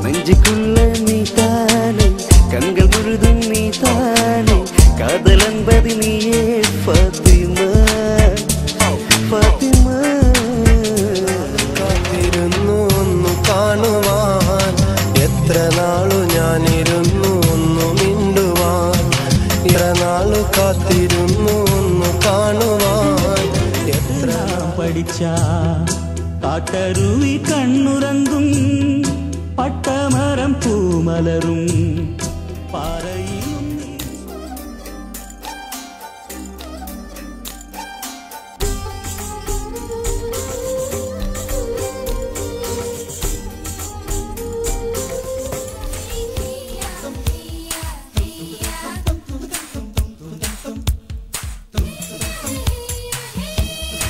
நெஞ்சுக்குள்ள நீ தானே கண்கள் முழுதும் நீ தானே காதல் என்பது நீயே ഫാത്തിമ ഫാത്തിമ കാത്തിരുന്നു ഒന്നു കാണുവാൻ എത്ര നാളു ഞാനിരുന്നു ഒന്നു മിണ്ടുവാൻ ഇത്ര നാളു കാത്തിരുന്നു ഒന്നു കാണുവാൻ എത്ര പഠിച്ച കാട്ടരുവി കണ്ണുറങ്ങും പട്ടമരം പൂമലരും പാറയിലും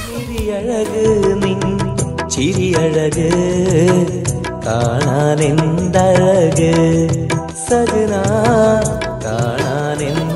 ചിരിയഴക് നിൻ ചിരിയഴക് കാണാനെന്തഴക് സജന കാണാനെന്ത